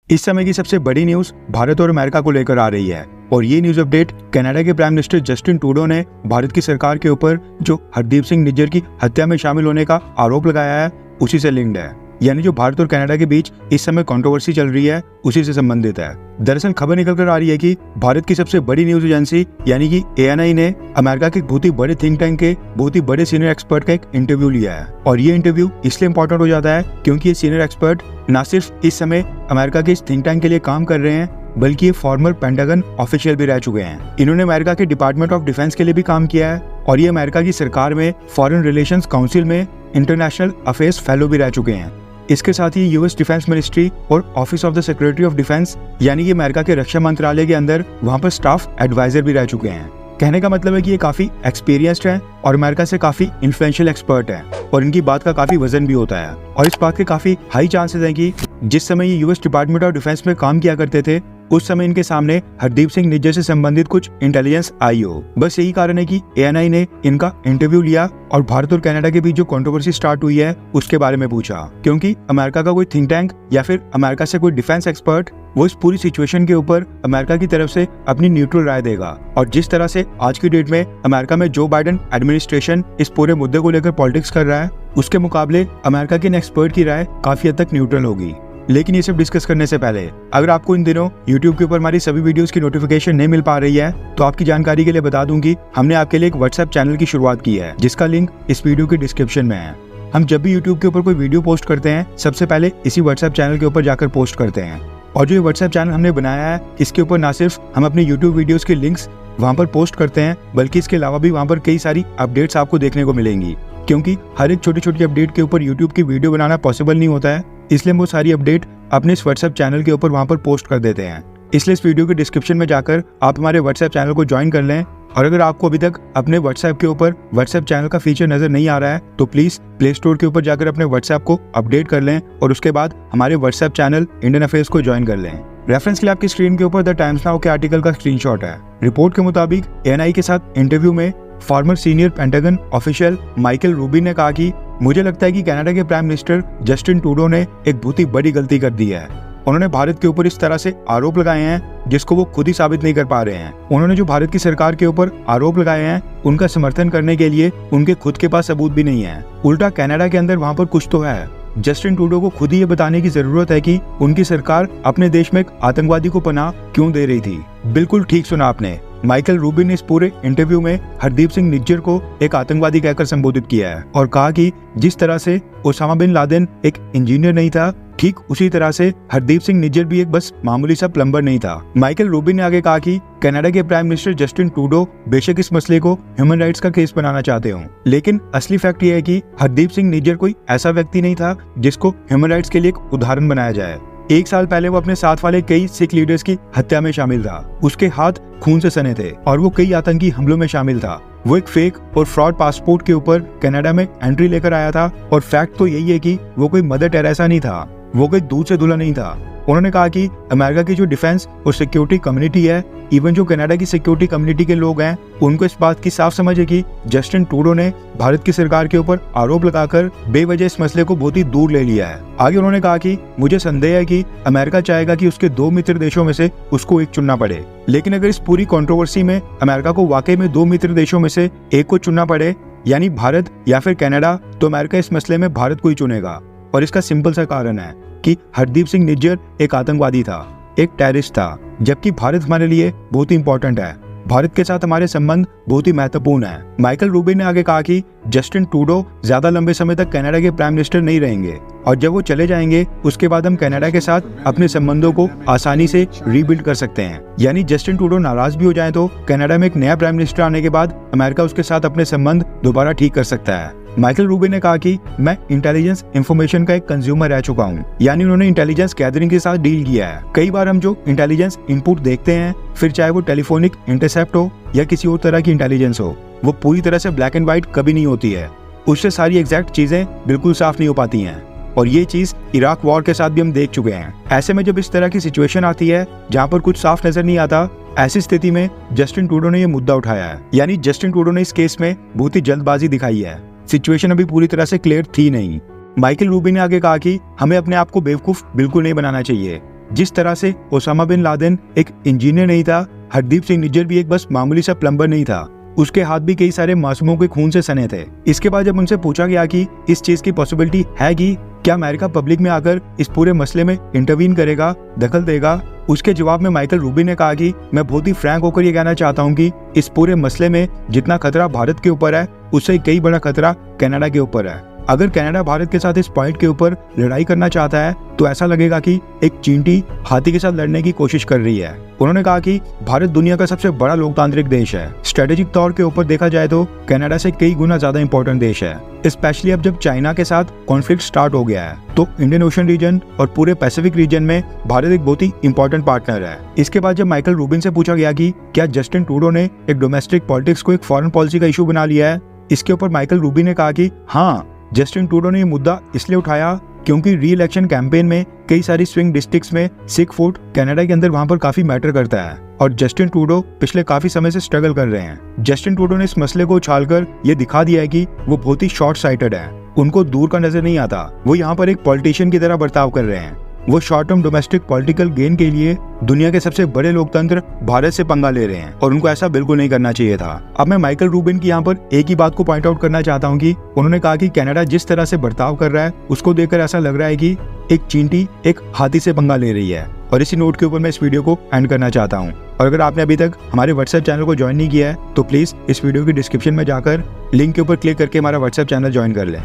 इस समय की सबसे बड़ी न्यूज भारत और अमेरिका को लेकर आ रही है और ये न्यूज अपडेट कनाडा के प्राइम मिनिस्टर जस्टिन ट्रूडो ने भारत की सरकार के ऊपर जो हरदीप सिंह निज्जर की हत्या में शामिल होने का आरोप लगाया है उसी से लिंक्ड है। यानी जो भारत और कनाडा के बीच इस समय कंट्रोवर्सी चल रही है उसी से संबंधित है। दरअसल खबर निकल कर आ रही है कि भारत की सबसे बड़ी न्यूज एजेंसी यानी कि ANI ने अमेरिका के बहुत ही बड़े थिंक टैंक के बहुत ही बड़े सीनियर एक्सपर्ट का एक इंटरव्यू लिया है। और ये इंटरव्यू इसलिए इंपॉर्टेंट हो जाता है क्योंकि ये सीनियर एक्सपर्ट न सिर्फ इस समय अमेरिका के इस थिंक टैंक के लिए काम कर रहे हैं बल्कि ये फॉर्मर पेंटागन ऑफिशियल भी रह चुके हैं। इन्होंने अमेरिका के डिपार्टमेंट ऑफ डिफेंस के लिए भी काम किया है और ये अमेरिका की सरकार में फॉरेन रिलेशंस काउंसिल में इंटरनेशनल अफेयर्स फेलो भी रह चुके हैं। इसके साथ ही यूएस डिफेंस मिनिस्ट्री और office of the secretary of defence यानी कि अमेरिका के रक्षा मंत्रालय के अंदर वहां पर स्टाफ एडवाइजर भी रह चुके हैं। कहने का मतलब है कि ये काफी एक्सपीरियंस्ड है और अमेरिका से काफी इन्फ्लुएंशियल एक्सपर्ट है और इनकी बात का काफी वजन भी होता है। और इस बात के काफी हाई चांसेस हैं कि जिस समय ये यूएस डिपार्टमेंट ऑफ डिफेंस में काम किया करते थे उस समय इनके सामने हरदीप सिंह निज्जर से संबंधित कुछ इंटेलिजेंस आई हो। बस यही कारण है कि ANI ने इनका इंटरव्यू लिया और भारत और कनाडा के बीच जो कंट्रोवर्सी स्टार्ट हुई है उसके बारे में पूछा, क्योंकि अमेरिका का कोई थिंक टैंक या फिर अमेरिका से कोई डिफेंस एक्सपर्ट वो इस पूरी सिचुएशन के ऊपर अमेरिका की तरफ से अपनी न्यूट्रल राय देगा। और जिस तरह से आज की डेट में अमेरिका में जो बाइडेन एडमिनिस्ट्रेशन इस पूरे मुद्दे को लेकर पॉलिटिक्स कर रहा है उसके मुकाबले अमेरिका के इन एक्सपर्ट की राय काफी हद तक न्यूट्रल होगी। लेकिन ये सब डिस्कस करने से पहले अगर आपको इन दिनों YouTube के ऊपर हमारी सभी वीडियोस की नोटिफिकेशन नहीं मिल पा रही है तो आपकी जानकारी के लिए बता दूं कि हमने आपके लिए एक WhatsApp चैनल की शुरुआत की है जिसका लिंक इस वीडियो के डिस्क्रिप्शन में है। हम जब भी YouTube के ऊपर कोई वीडियो पोस्ट करते हैं सबसे पहले इसी WhatsApp चैनल के ऊपर जाकर पोस्ट करते हैं। और जो ये WhatsApp चैनल हमने बनाया है इसके ऊपर न सिर्फ हम अपने YouTube वीडियोस के लिंक्स वहाँ पर पोस्ट करते हैं बल्कि इसके अलावा भी वहाँ पर कई सारी अपडेट्स आपको देखने को मिलेंगी, क्योंकि हर एक छोटी छोटी अपडेट के ऊपर YouTube की वीडियो बनाना पॉसिबल नहीं होता है। इसलिए हम वो सारी अपडेट अपने इस WhatsApp चैनल के ऊपर वहाँ पर पोस्ट कर देते हैं। इसलिए इस वीडियो के डिस्क्रिप्शन में जाकर आप हमारे WhatsApp चैनल को ज्वाइन कर लें। और अगर आपको अभी तक अपने WhatsApp के ऊपर WhatsApp चैनल का फीचर नजर नहीं आ रहा है तो प्लीज प्ले स्टोर के ऊपर जाकर अपने WhatsApp को अपडेट कर लें और उसके बाद हमारे WhatsApp चैनल इंडियन अफेयर्स को ज्वाइन कर लें। रेफरेंस के लिए आपकी स्क्रीन के ऊपर द टाइम्स नाउ के आर्टिकल का स्क्रीनशॉट है। रिपोर्ट के मुताबिक ANI के साथ इंटरव्यू में farmer senior pentagon official Michael Rubin ने कहा कि मुझे लगता है कि कनाडा के प्राइम मिनिस्टर जस्टिन ट्रूडो ने एक बहुत ही बड़ी गलती कर दी है। उन्होंने भारत के ऊपर इस तरह से आरोप लगाए हैं जिसको वो खुद ही साबित नहीं कर पा रहे हैं। उन्होंने जो भारत की सरकार के ऊपर आरोप लगाए हैं उनका समर्थन करने के लिए उनके खुद के पास सबूत भी नहीं है। उल्टा कनाडा के अंदर वहाँ पर कुछ तो है। जस्टिन ट्रूडो को खुद ही ये बताने की जरूरत है कि उनकी सरकार अपने देश में एक आतंकवादी को पनाह क्यों दे रही थी। बिल्कुल ठीक सुना आपने, माइकल रूबिन ने इस पूरे इंटरव्यू में हरदीप सिंह निज्जर को एक आतंकवादी कहकर संबोधित किया है और कहा कि जिस तरह से ओसामा बिन लादेन एक इंजीनियर नहीं था ठीक उसी तरह से हरदीप सिंह निज्जर भी एक बस मामूली सा प्लम्बर नहीं था। माइकल रूबिन ने आगे कहा कि कनाडा के प्राइम मिनिस्टर जस्टिन ट्रूडो बेशक इस मसले को ह्यूमन राइट्स का केस बनाना चाहते हो, लेकिन असली फैक्ट यह है कि हरदीप सिंह निज्जर कोई ऐसा व्यक्ति नहीं था जिसको ह्यूमन राइट्स के लिए एक उदाहरण बनाया जाए। 1 साल पहले वो अपने साथ वाले कई सिख लीडर्स की हत्या में शामिल था, उसके हाथ खून से सने थे और वो कई आतंकी हमलों में शामिल था। वो एक फेक और फ्रॉड पासपोर्ट के ऊपर कनाडा में एंट्री लेकर आया था और फैक्ट तो यही है कि वो कोई मदर टेरेसा नहीं था, वो कोई दूध से धुला नहीं था। उन्होंने कहा कि अमेरिका की जो डिफेंस और सिक्योरिटी कम्युनिटी है, इवन जो कनाडा की सिक्योरिटी कम्युनिटी के लोग हैं, उनको इस बात की साफ समझ है कि जस्टिन ट्रूडो ने भारत की सरकार के ऊपर आरोप लगाकर बेवजह इस मसले को बहुत ही दूर ले लिया है। आगे उन्होंने कहा कि मुझे संदेह है कि अमेरिका चाहेगा कि उसके 2 मित्र देशों में से उसको एक चुनना पड़े, लेकिन अगर इस पूरी कंट्रोवर्सी में अमेरिका को वाकई में 2 मित्र देशों में से एक को चुनना पड़े यानी भारत या फिर कनाडा, तो अमेरिका इस मसले में भारत को ही चुनेगा। और इसका सिंपल सा कारण है कि हरदीप सिंह निज्जर एक आतंकवादी था, एक टेररिस्ट था, जबकि भारत हमारे लिए बहुत ही इंपॉर्टेंट है। भारत के साथ हमारे संबंध बहुत ही महत्वपूर्ण है। माइकल रूबिन ने आगे कहा कि जस्टिन ट्रूडो ज्यादा लंबे समय तक कनाडा के प्राइम मिनिस्टर नहीं रहेंगे और जब वो चले जाएंगे उसके बाद हम कनाडा के साथ अपने संबंधों को आसानी से रीबिल्ड कर सकते हैं। यानी जस्टिन ट्रूडो नाराज भी हो जाए तो कनाडा में एक नया प्राइम मिनिस्टर आने के बाद अमेरिका उसके साथ अपने संबंध दोबारा ठीक कर सकता है। माइकल रूबिन ने कहा कि मैं इंटेलिजेंस इंफॉर्मेशन का एक कंज्यूमर रह चुका हूँ, यानी उन्होंने इंटेलिजेंस गैदरिंग के साथ डील किया है। कई बार हम जो इंटेलिजेंस इनपुट देखते हैं, फिर चाहे वो टेलीफोनिक इंटरसेप्ट हो या किसी और तरह की इंटेलिजेंस हो, वो पूरी तरह से ब्लैक एंड व्हाइट कभी नहीं होती है। उससे सारी एग्जैक्ट चीजें बिल्कुल साफ नहीं हो पाती हैं और ये चीज इराक वॉर के साथ भी हम देख चुके हैं। ऐसे में जब इस तरह की सिचुएशन आती है जहाँ पर कुछ साफ नजर नहीं आता, ऐसी स्थिति में जस्टिन ट्रूडो ने ये मुद्दा उठाया है। यानी जस्टिन ट्रूडो ने इस केस में बहुत ही जल्दबाजी दिखाई है। सिचुएशन अभी पूरी तरह से क्लियर थी नहीं। माइकल रूबिन ने आगे कहा कि हमें अपने आप को बेवकूफ बिल्कुल नहीं बनाना चाहिए। जिस तरह से ओसामा बिन लादेन एक इंजीनियर नहीं था, हरदीप सिंह निज्जर भी एक बस मामूली सा प्लम्बर नहीं था। उसके हाथ भी कई सारे मासूमों के खून से सने थे। इसके बाद जब उनसे पूछा गया कि इस चीज की पॉसिबिलिटी है कि क्या अमेरिका पब्लिक में आकर इस पूरे मसले में इंटरवीन करेगा, दखल देगा, उसके जवाब में माइकल रूबिन ने कहा कि मैं बहुत ही फ्रैंक होकर ये कहना चाहता हूँ कि इस पूरे मसले में जितना खतरा भारत के ऊपर है, उससे कई बड़ा खतरा कनाडा के ऊपर है। अगर कनाडा भारत के साथ इस पॉइंट के ऊपर लड़ाई करना चाहता है तो ऐसा लगेगा कि एक चींटी हाथी के साथ लड़ने की कोशिश कर रही है। उन्होंने कहा कि भारत दुनिया का सबसे बड़ा लोकतांत्रिक देश है। स्ट्रेटेजिक तौर के ऊपर देखा जाए तो कनाडा से कई गुना ज्यादा इंपॉर्टेंट देश है, स्पेशली अब जब चाइना के साथ कॉन्फ्लिक्ट स्टार्ट हो गया है तो इंडियन ओशन रीजन और पूरे पैसिफिक रीजन में भारत एक बहुत ही इंपॉर्टेंट पार्टनर है। इसके बाद जब माइकल रूबिन से पूछा गया कि क्या जस्टिन ट्रूडो ने एक डोमेस्टिक पॉलिटिक्स को एक फॉरेन पॉलिसी का इशू बना लिया है, इसके ऊपर माइकल रूबिन ने कहा कि हाँ, जस्टिन ट्रूडो ने ये मुद्दा इसलिए उठाया क्योंकि री इलेक्शन कैंपेन में कई सारी स्विंग डिस्ट्रिक्ट्स में सिख वोट कनाडा के अंदर वहां पर काफी मैटर करता है और जस्टिन ट्रूडो पिछले काफी समय से स्ट्रगल कर रहे हैं। जस्टिन ट्रूडो ने इस मसले को उछालकर ये दिखा दिया है कि वो बहुत ही शॉर्ट साइटेड है, उनको दूर का नजर नहीं आता, वो यहाँ पर एक पॉलिटिशियन की तरह बर्ताव कर रहे हैं। वो short term domestic political gain के लिए दुनिया के सबसे बड़े लोकतंत्र भारत से पंगा ले रहे हैं और उनको ऐसा बिल्कुल नहीं करना चाहिए था। अब मैं माइकल रूबिन की यहाँ पर एक ही बात को पॉइंट आउट करना चाहता हूँ कि उन्होंने कहा कि कनाडा जिस तरह से बर्ताव कर रहा है उसको देखकर ऐसा लग रहा है कि एक चींटी एक हाथी से पंगा ले रही है। और इसी नोट के ऊपर मैं इस वीडियो को एंड करना चाहता हूँ। और अगर आपने अभी तक हमारे व्हाट्सएप चैनल को ज्वाइन नहीं किया है तो प्लीज इस वीडियो की डिस्क्रिप्शन में जाकर लिंक के ऊपर क्लिक करके हमारा व्हाट्सएप चैनल ज्वाइन कर लें।